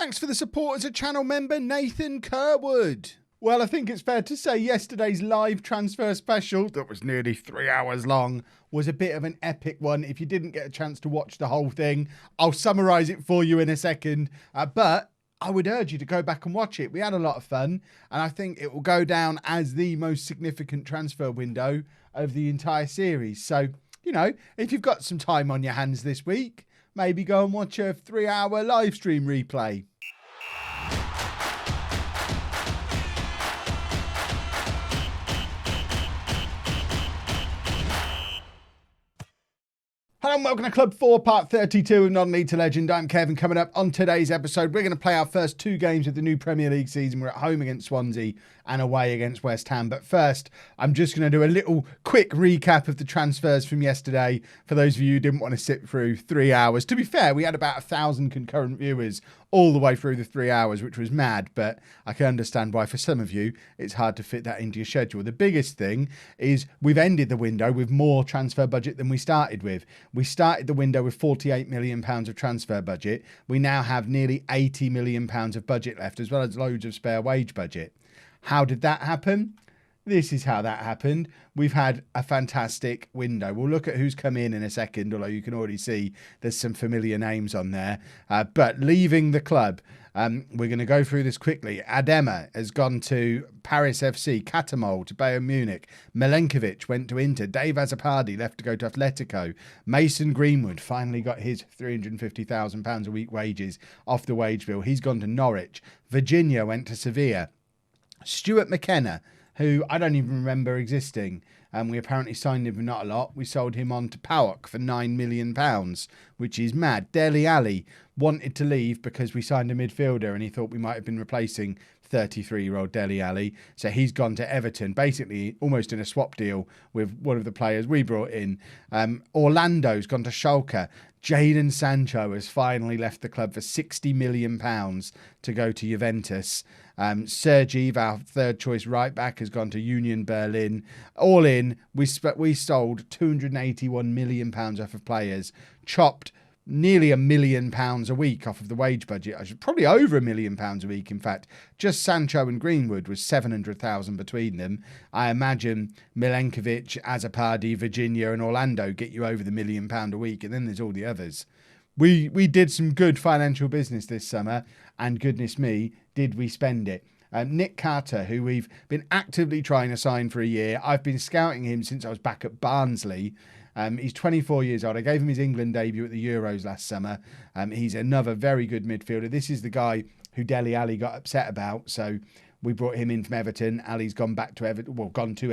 Thanks for the support as a channel member, Nathan Kerwood. Well, I think it's fair to say yesterday's live transfer special, that was nearly 3 hours long, was a bit of an epic one. If you didn't get a chance to watch the whole thing, I'll summarise it for you in a second. But I would urge you to go back and watch it. We had a lot of fun, and I think it will go down as the most significant transfer window of the entire series. So, you know, if you've got some time on your hands this week, maybe go and watch a 3-hour live stream replay. Hello and welcome to Club 4, part 32 of Non-League to Legend. I'm Kevin. Coming up on today's episode, we're going to play our first 2 games of the new Premier League season. We're at home against Swansea and away against West Ham. But first, I'm just going to do a little quick recap of the transfers from yesterday for those of you who didn't want to sit through 3 hours. To be fair, we had about 1,000 concurrent viewers all the way through the 3 hours, which was mad, but I can understand why for some of you it's hard to fit that into your schedule. The biggest thing is we've ended the window with more transfer budget than we started with. We started the window with £48 million of transfer budget. We now have nearly £80 million of budget left, as well as loads of spare wage budget. How did that happen? This is how that happened. We've had a fantastic window. We'll look at who's come in a second, although you can already see there's some familiar names on there. But leaving the club, we're going to go through this quickly. Adema has gone to Paris FC, Katamol to Bayern Munich, Milenkovic went to Inter, Dave Azzopardi left to go to Atletico, Mason Greenwood finally got his £350,000 a week wages off the wage bill. He's gone to Norwich. Virginia went to Sevilla. Stuart McKenna, who I don't even remember existing. We apparently signed him for not a lot. We sold him on to PAOK for £9 million, which is mad. Dele Alli wanted to leave because we signed a midfielder and he thought we might have been replacing 33-year-old Dele Alli. So he's gone to Everton, basically almost in a swap deal with one of the players we brought in. Orlando's gone to Schalke. Jadon Sancho has finally left the club for £60 million to go to Juventus. Sergi, our third choice right back, has gone to Union Berlin. All in, we sold £281 million worth of players, chopped nearly £1 million a week off of the wage budget. Probably over £1 million a week, in fact. Just Sancho and Greenwood was 700,000 between them. I imagine Milenkovic, Azzopardi, Virginia and Orlando get you over the £1 million a week, and then there's all the others. We did some good financial business this summer, and goodness me, did we spend it. Nick Carter, who we've been actively trying to sign for a year. I've been scouting him since I was back at Barnsley. He's 24 years old. I gave him his England debut at the Euros last summer. He's another very good midfielder. This is the guy who Dele Alli got upset about. So we brought him in from Everton. Ali's gone to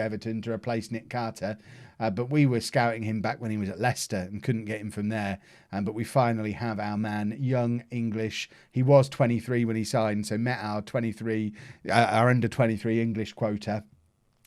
Everton to replace Nick Carter. But we were scouting him back when he was at Leicester and couldn't get him from there. But we finally have our man, young English. He was 23 when he signed, so met our under 23 English quota.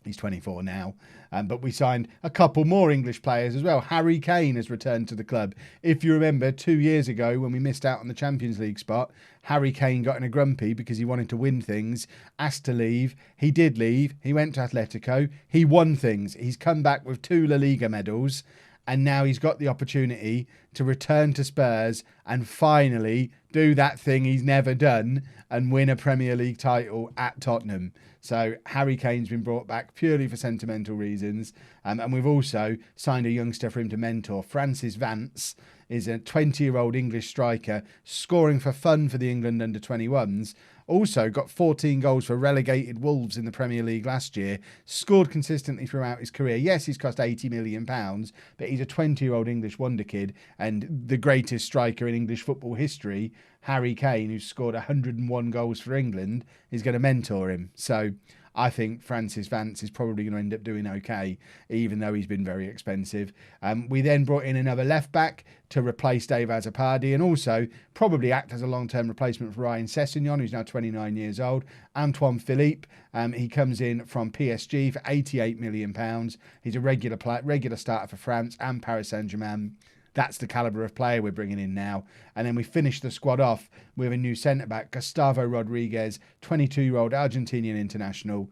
He's 24 now. But we signed a couple more English players as well. Harry Kane has returned to the club. If you remember, 2 years ago when we missed out on the Champions League spot, Harry Kane got in a grumpy because he wanted to win things, asked to leave. He did leave. He went to Atletico. He won things. He's come back with 2 La Liga medals. And now he's got the opportunity to return to Spurs and finally do that thing he's never done and win a Premier League title at Tottenham. So Harry Kane's been brought back purely for sentimental reasons. And we've also signed a youngster for him to mentor. Francis Vance is a 20-year-old English striker scoring for fun for the England under-21s. Also got 14 goals for relegated Wolves in the Premier League last year. Scored consistently throughout his career. Yes, he's cost £80 million, but he's a 20-year-old English wonder kid and the greatest striker in English football history. Harry Kane, who's scored 101 goals for England, is going to mentor him. So I think Francis Vance is probably going to end up doing okay, even though he's been very expensive. We then brought in another left-back to replace Dave Azzopardi and also probably act as a long-term replacement for Ryan Sessegnon, who's now 29 years old. Antoine Philippe, he comes in from PSG for £88 million. He's a regular starter for France and Paris Saint-Germain. That's the calibre of player we're bringing in now. And then we finish the squad off with a new centre-back, Gustavo Rodriguez, 22-year-old Argentinian international.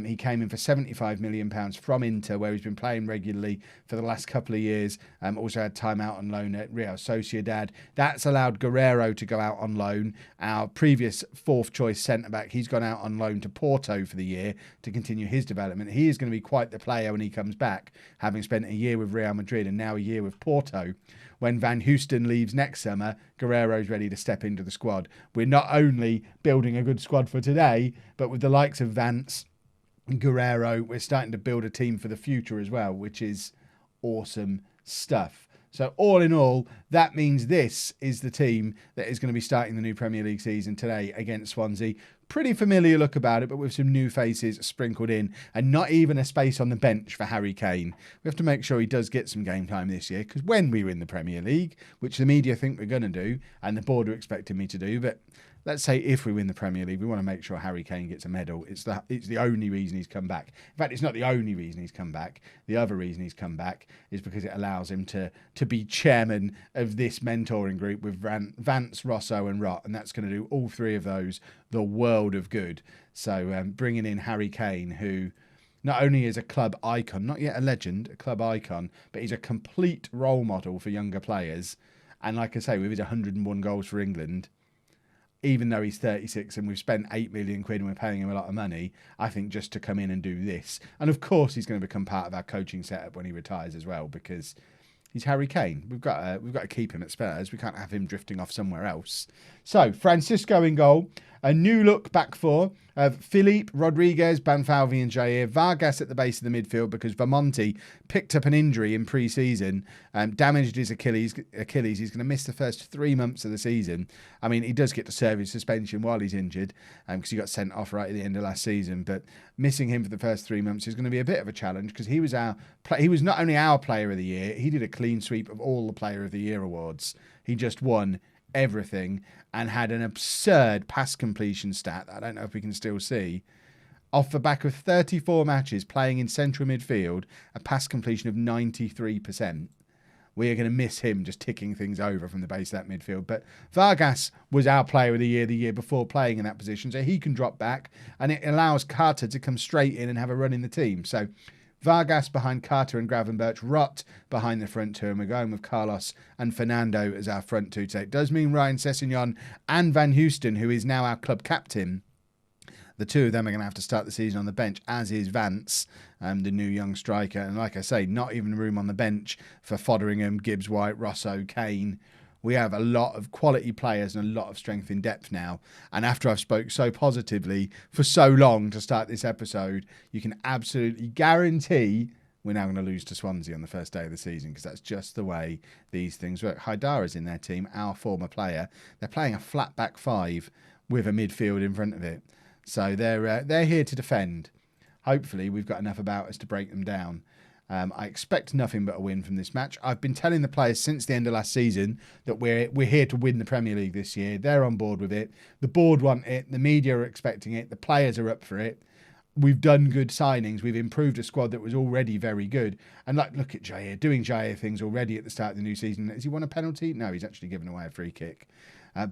He came in for £75 million from Inter, where he's been playing regularly for the last couple of years. Also had time out on loan at Real Sociedad. That's allowed Guerreiro to go out on loan. Our previous fourth choice centre-back, he's gone out on loan to Porto for the year to continue his development. He is going to be quite the player when he comes back, having spent a year with Real Madrid and now a year with Porto. When Van Houston leaves next summer, Guerreiro's ready to step into the squad. We're not only building a good squad for today, but with the likes of Vance and Guerreiro, we're starting to build a team for the future as well, which is awesome stuff. So all in all, that means this is the team that is going to be starting the new Premier League season today against Swansea. Pretty familiar look about it, but with some new faces sprinkled in and not even a space on the bench for Harry Kane. We have to make sure he does get some game time this year, because when we win the Premier League, which the media think we're going to do and the board are expecting me to do, but let's say if we win the Premier League, we want to make sure Harry Kane gets a medal. It's the only reason he's come back. In fact, it's not the only reason he's come back. The other reason he's come back is because it allows him to be chairman of this mentoring group with Vance, Rosso and Rott, and that's going to do all three of those the world of good. So bringing in Harry Kane, who not only is a club icon, not yet a legend, a club icon, but he's a complete role model for younger players. And like I say, with his 101 goals for England, even though he's 36 and we've spent 8 million quid and we're paying him a lot of money, I think just to come in and do this. And of course, he's going to become part of our coaching setup when he retires as well, because he's Harry Kane. We've got to keep him at Spurs. We can't have him drifting off somewhere else. So, Francisco in goal. A new look back four of Philippe, Rodriguez, Banfalvi and Jair. Vargas at the base of the midfield because Vermonti picked up an injury in pre-season, damaged his Achilles. He's going to miss the first 3 months of the season. I mean, he does get to serve his suspension while he's injured because he got sent off right at the end of last season. But missing him for the first 3 months is going to be a bit of a challenge because he was not only our player of the year, he did a clean sweep of all the player of the year awards. He just won everything and had an absurd pass completion stat that I don't know if we can still see. Off the back of 34 matches playing in central midfield, a pass completion of 93%. We are going to miss him just ticking things over from the base of that midfield. But Vargas was our player of the year before playing in that position, so he can drop back and it allows Carter to come straight in and have a run in the team. So Vargas behind Carter and Gravenberch, Rott behind the front two, and we're going with Carlos and Fernando as our front two today. It does mean Ryan Sessegnon and Van Houston, who is now our club captain. The two of them are going to have to start the season on the bench, as is Vance, the new young striker. And like I say, not even room on the bench for Fotheringham, Gibbs-White, Rosso, Kane. We have a lot of quality players and a lot of strength in depth now. And after I've spoke so positively for so long to start this episode, you can absolutely guarantee we're now going to lose to Swansea on the first day of the season, because that's just the way these things work. Haidara's in their team, our former player. They're playing a flat back five with a midfield in front of it. So they're here to defend. Hopefully we've got enough about us to break them down. I expect nothing but a win from this match. I've been telling the players since the end of last season that we're here to win the Premier League this year. They're on board with it. The board want it. The media are expecting it. The players are up for it. We've done good signings. We've improved a squad that was already very good. And look at Jair, doing Jair things already at the start of the new season. Has he won a penalty? No, he's actually given away a free kick.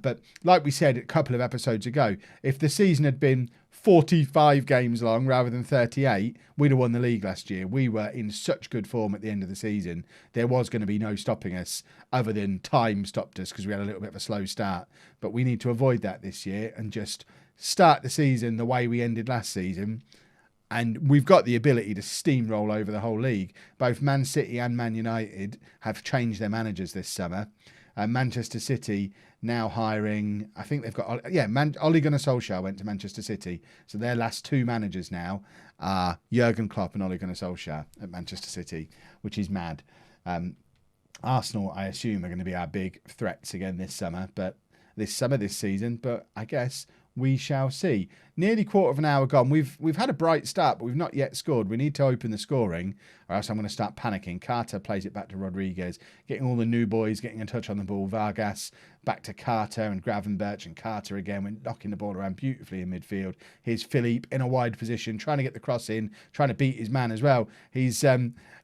But like we said a couple of episodes ago, if the season had been 45 games long rather than 38, we'd have won the league last year. We were in such good form at the end of the season. There was going to be no stopping us other than time stopped us because we had a little bit of a slow start. But we need to avoid that this year and just start the season the way we ended last season. And we've got the ability to steamroll over the whole league. Both Man City and Man United have changed their managers this summer. Manchester City now hiring, I think they've got, Ole Gunnar Solskjaer went to Manchester City. So their last two managers now are Jurgen Klopp and Ole Gunnar Solskjaer at Manchester City, which is mad. Arsenal, I assume, are going to be our big threats again this season, but I guess we shall see. Nearly quarter of an hour gone. We've had a bright start, but we've not yet scored. We need to open the scoring, or else I'm going to start panicking. Carter plays it back to Rodriguez, getting all the new boys getting a touch on the ball. Vargas back to Carter and Gravenberch and Carter again. We're knocking the ball around beautifully in midfield. Here's Philippe in a wide position, trying to get the cross in, trying to beat his man as well. He's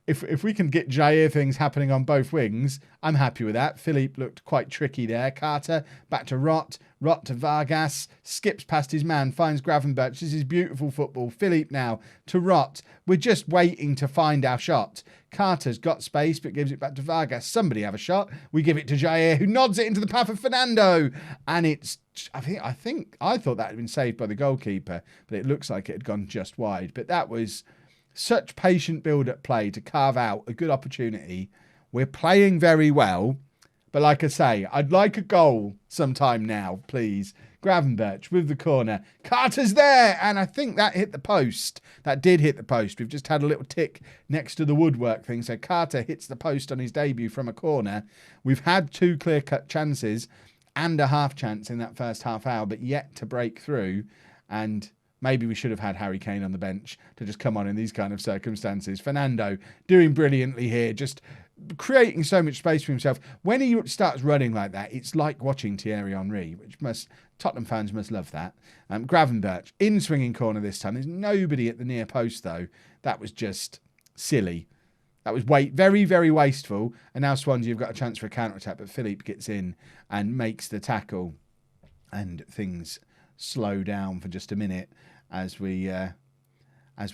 if we can get Jair things happening on both wings, I'm happy with that. Philippe looked quite tricky there. Carter back to Rott to Vargas, skips past his man, finds Gravenberch. This is beautiful football. Philippe now to Rott. We're just waiting to find our shot. Carter's got space, but gives it back to Vargas. Somebody have a shot. We give it to Jair, who nods it into the path of Fernando. And it's, I thought that had been saved by the goalkeeper, but it looks like it had gone just wide. But that was such patient build-up play to carve out a good opportunity. We're playing very well. But like I say, I'd like a goal sometime now, please. Gravenberch with the corner. Carter's there, and I think that hit the post. That did hit the post. We've just had a little tick next to the woodwork thing. So Carter hits the post on his debut from a corner. We've had 2 clear-cut chances and a half chance in that first half hour, but yet to break through. And maybe we should have had Harry Kane on the bench to just come on in these kind of circumstances. Fernando doing brilliantly here, just creating so much space for himself. When he starts running like that, it's like watching Thierry Henry, which Tottenham fans must love that. Gravenberch in swinging corner this time. There's nobody at the near post though. That was just silly. That was very, very wasteful. And now Swansea have got a chance for a counter-attack, but Philippe gets in and makes the tackle. And things slow down for just a minute as we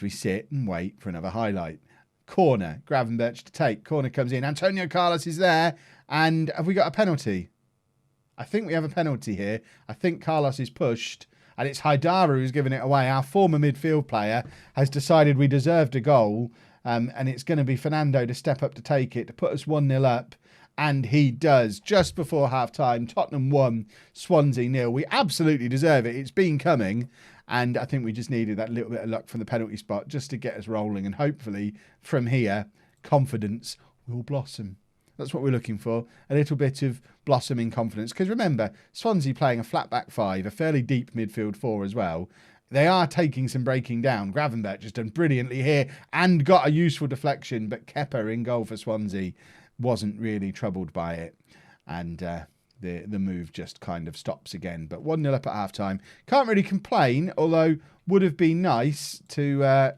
sit and wait for another highlight. Corner, Gravenberch to take. Corner comes in. Antonio Carlos is there. And have we got a penalty? I think we have a penalty here. I think Carlos is pushed. And it's Haidara who's given it away. Our former midfield player has decided we deserved a goal. And it's going to be Fernando to step up to take it, to put us 1-0 up. And he does. Just before half-time, Tottenham 1, Swansea 0. We absolutely deserve it. It's been coming. And I think we just needed that little bit of luck from the penalty spot just to get us rolling. And hopefully, from here, confidence will blossom. That's what we're looking for. A little bit of blossoming confidence. Because remember, Swansea playing a flat-back 5, a fairly deep midfield 4 as well. They are taking some breaking down. Gravenberch has done brilliantly here and got a useful deflection. But Kepa in goal for Swansea wasn't really troubled by it. And the move just kind of stops again. But 1-0 up at half-time. Can't really complain, although would have been nice to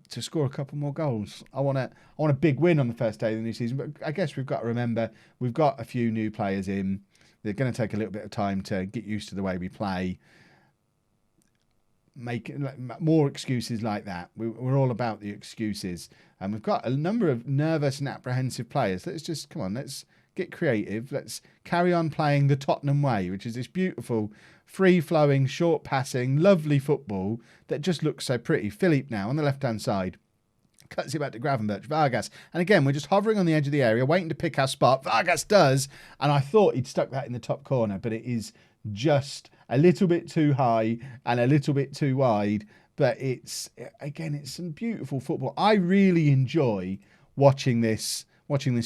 score a couple more goals. I want a big win on the first day of the new season, but I guess we've got to remember we've got a few new players in. They're going to take a little bit of time to get used to the way we play. Make more excuses like that. We're all about the excuses. And we've got a number of nervous and apprehensive players. Let's get creative. Let's carry on playing the Tottenham way, which is this beautiful, free-flowing, short-passing, lovely football that just looks so pretty. Philippe now on the left-hand side. Cuts it back to Gravenberch. Vargas. And again, we're just hovering on the edge of the area, waiting to pick our spot. Vargas does. And I thought he'd stuck that in the top corner, but it is just a little bit too high and a little bit too wide. But it's some beautiful football. I really enjoy watching this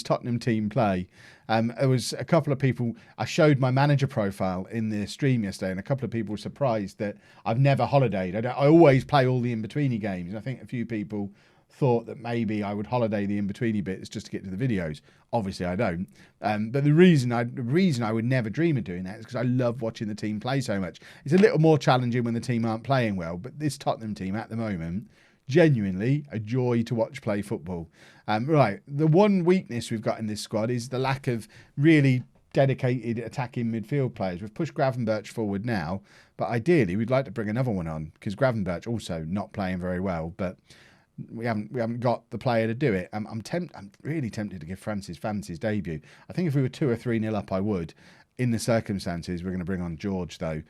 Tottenham team play. There was a couple of people, I showed my manager profile in the stream yesterday, and a couple of people were surprised that I've never holidayed. I always play all the in-betweeny games. And I think a few people thought that maybe I would holiday the in-betweeny bits just to get to the videos. Obviously, I don't. But the reason I would never dream of doing that is because I love watching the team play so much. It's a little more challenging when the team aren't playing well, but this Tottenham team at the moment, genuinely a joy to watch play football. Right, the one weakness we've got in this squad is the lack of really dedicated attacking midfield players. We've pushed Gravenberch forward now, but ideally we'd like to bring another one on because Gravenberch also not playing very well, but we haven't got the player to do it. I'm really tempted to give Francis Fancy's debut. I think if we were 2 or 3-0 up, I would. In the circumstances, we're going to bring on George though.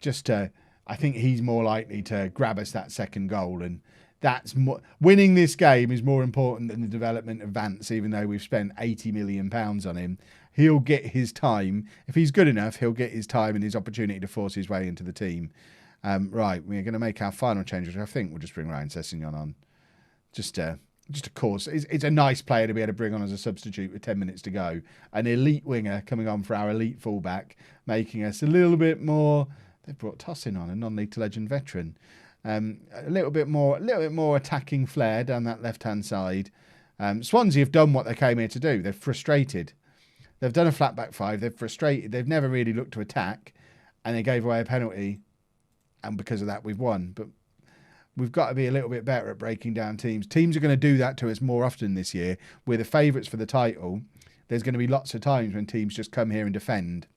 I think he's more likely to grab us that second goal, and that's more, winning this game is more important than the development of Vance. Even though we've spent £80 million on him, he'll get his time. If he's good enough, he'll get his time and his opportunity to force his way into the team. Right, we're going to make our final change, which I think we'll just bring Ryan Sessegnon on. Just of course, it's a nice player to be able to bring on as a substitute with 10 minutes to go. An elite winger coming on for our elite fullback, making us a little bit more. They've brought Tosin on, a non-league to legend veteran. A little bit more attacking flair down that left-hand side. Swansea have done what they came here to do. They've frustrated. They've done a flat back 5. They've frustrated. They've never really looked to attack, and they gave away a penalty, and because of that, we've won. But we've got to be a little bit better at breaking down teams. Teams are going to do that to us more often this year. We're the favourites for the title. There's going to be lots of times when teams just come here and defend.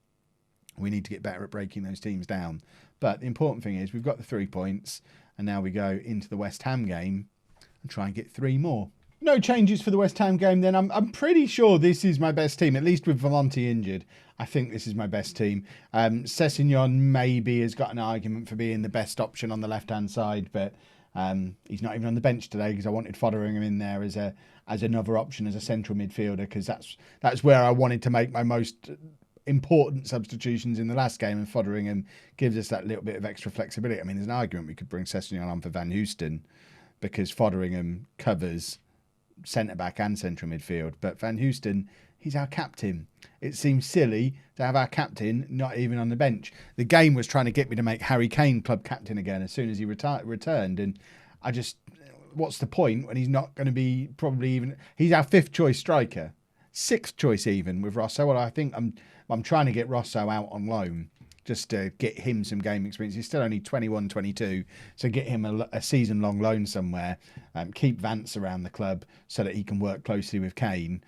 We need to get better at breaking those teams down. But the important thing is we've got the 3 points, and now we go into the West Ham game and try and get 3 more. No changes for the West Ham game then. I'm pretty sure this is my best team, at least with Valenti injured. I think this is my best team. Sessegnon maybe has got an argument for being the best option on the left-hand side, but he's not even on the bench today because I wanted Fotheringham in there as another option as a central midfielder, because that's where I wanted to make my most important substitutions in the last game, and Fotheringham gives us that little bit of extra flexibility. I mean, there's an argument we could bring Sessegnon on for Van Hoesten because Fotheringham covers centre-back and central midfield, but Van Hoesten, he's our captain. It seems silly to have our captain not even on the bench. The game was trying to get me to make Harry Kane club captain again as soon as he returned, and I just, what's the point when he's not going to be probably even, he's our 5th choice striker, 6th choice even with Rosso. Well, I think I'm trying to get Rosso out on loan just to get him some game experience. He's still only 21, 22, so get him a season-long loan somewhere. Keep Vance around the club so that he can work closely with Kane.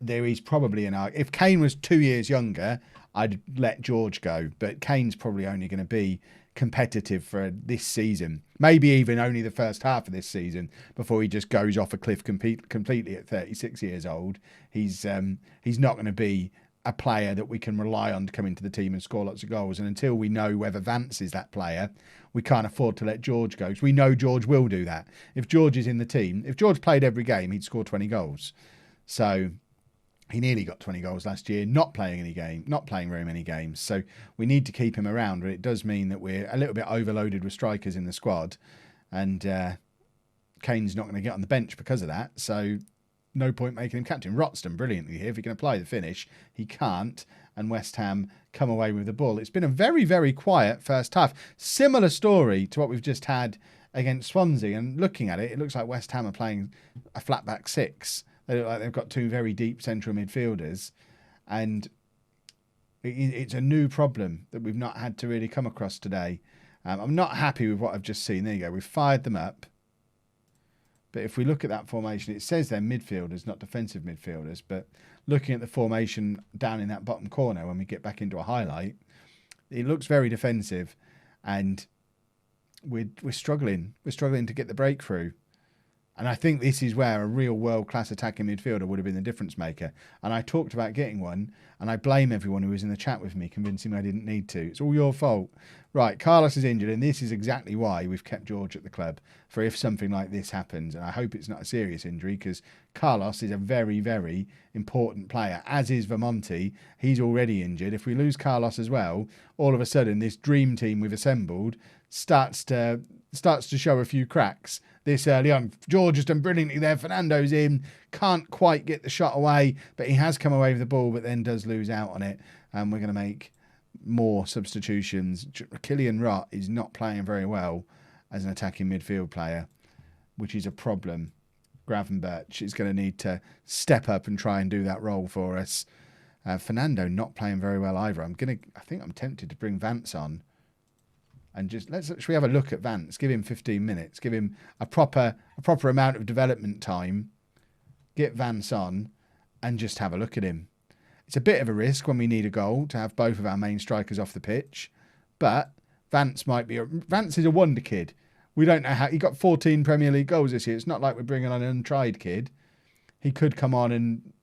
There is probably if Kane was 2 years younger, I'd let George go, but Kane's probably only going to be competitive for this season, maybe even only the first half of this season before he just goes off a cliff completely at 36 years old. He's not going to be a player that we can rely on to come into the team and score lots of goals. And until we know whether Vance is that player, we can't afford to let George go. So we know George will do that. If George is in the team, if George played every game, he'd score 20 goals. So he nearly got 20 goals last year, not playing very many games. So we need to keep him around. But it does mean that we're a little bit overloaded with strikers in the squad. And Kane's not going to get on the bench because of that. So no point making him captain. Rotston brilliantly here. If he can apply the finish, he can't. And West Ham come away with the ball. It's been a very, very quiet first half. Similar story to what we've just had against Swansea. And looking at it, it looks like West Ham are playing a flat back 6. They look like they've got 2 very deep central midfielders. And it's a new problem that we've not had to really come across today. I'm not happy with what I've just seen. There you go. We've fired them up. But if we look at that formation, it says they're midfielders, not defensive midfielders. But looking at the formation down in that bottom corner, when we get back into a highlight, it looks very defensive. And we're struggling. We're struggling to get the breakthrough. And I think this is where a real world-class attacking midfielder would have been the difference maker. And I talked about getting one, and I blame everyone who was in the chat with me, convincing me I didn't need to. It's all your fault. Right, Carlos is injured, and this is exactly why we've kept George at the club, for if something like this happens. And I hope it's not a serious injury, because Carlos is a very, very important player, as is Vermonti. He's already injured. If we lose Carlos as well, all of a sudden this dream team we've assembled starts to show a few cracks this early on. George has done brilliantly there. Fernando's in, can't quite get the shot away, but he has come away with the ball, but then does lose out on it. And we're going to make more substitutions. Killian Rott is not playing very well as an attacking midfield player, which is a problem. Gravenberch is going to need to step up and try and do that role for us. Fernando not playing very well either. I think I'm tempted to bring Vance on. And just should we have a look at Vance? Give him 15 minutes. Give him a proper amount of development time. Get Vance on and just have a look at him. It's a bit of a risk when we need a goal to have both of our main strikers off the pitch. But Vance is a wonder kid. We don't know how. He got 14 Premier League goals this year. It's not like we're bringing on an untried kid. He could come on and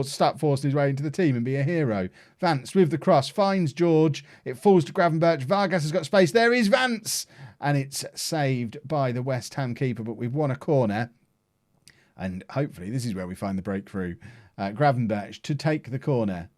start forcing his way into the team and be a hero. Vance with the cross finds George. It falls to Gravenberch. Vargas has got space. There is Vance. And it's saved by the West Ham keeper, but we've won a corner. And hopefully this is where we find the breakthrough. Gravenberch to take the corner.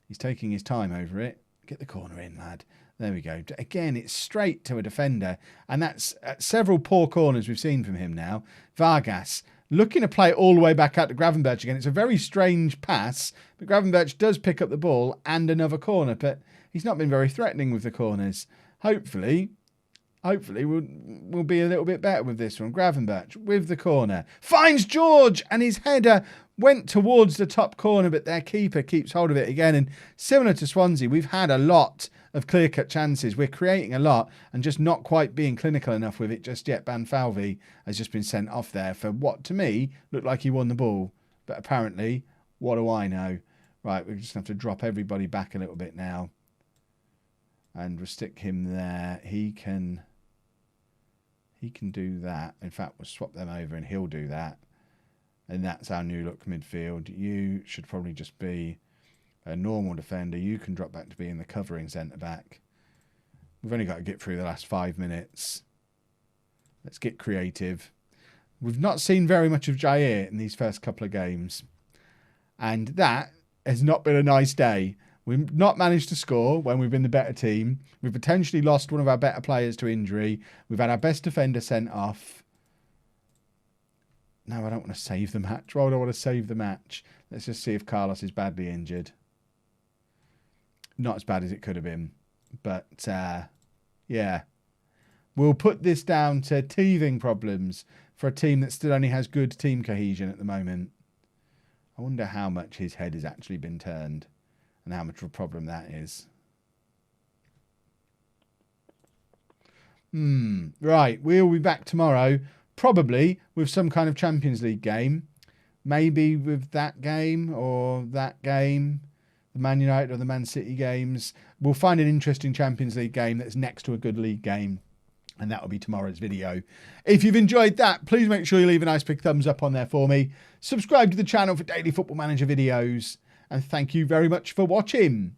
He's taking his time over it. Get the corner in, lad. There we go. Again, it's straight to a defender. And that's several poor corners we've seen from him now. Vargas looking to play all the way back out to Gravenberch again. It's a very strange pass, but Gravenberch does pick up the ball and another corner, but he's not been very threatening with the corners. Hopefully we'll be a little bit better with this one. Gravenberch with the corner. Finds George, and his header went towards the top corner, but their keeper keeps hold of it again. And similar to Swansea, we've had a lot of clear-cut chances. We're creating a lot and just not quite being clinical enough with it just yet. Banfalvi has just been sent off there for what, to me, looked like he won the ball. But apparently, what do I know? Right, we just have to drop everybody back a little bit now. And we'll stick him there. He can do that. In fact, we'll swap them over and he'll do that. And that's our new look midfield. You should probably just be a normal defender. You can drop back to being the covering centre-back. We've only got to get through the last 5 minutes. Let's get creative. We've not seen very much of Jair in these first couple of games. And that has not been a nice day. We've not managed to score when we've been the better team. We've potentially lost one of our better players to injury. We've had our best defender sent off. No, I don't want to save the match. Why would I want to save the match? Let's just see if Carlos is badly injured. Not as bad as it could have been. But, yeah. We'll put this down to teething problems for a team that still only has good team cohesion at the moment. I wonder how much his head has actually been turned and how much of a problem that is. Right, we'll be back tomorrow. Probably with some kind of Champions League game. Maybe with that game or that game. The Man United or the Man City games. We'll find an interesting Champions League game that's next to a good league game. And that will be tomorrow's video. If you've enjoyed that, please make sure you leave a nice big thumbs up on there for me. Subscribe to the channel for daily Football Manager videos. And thank you very much for watching.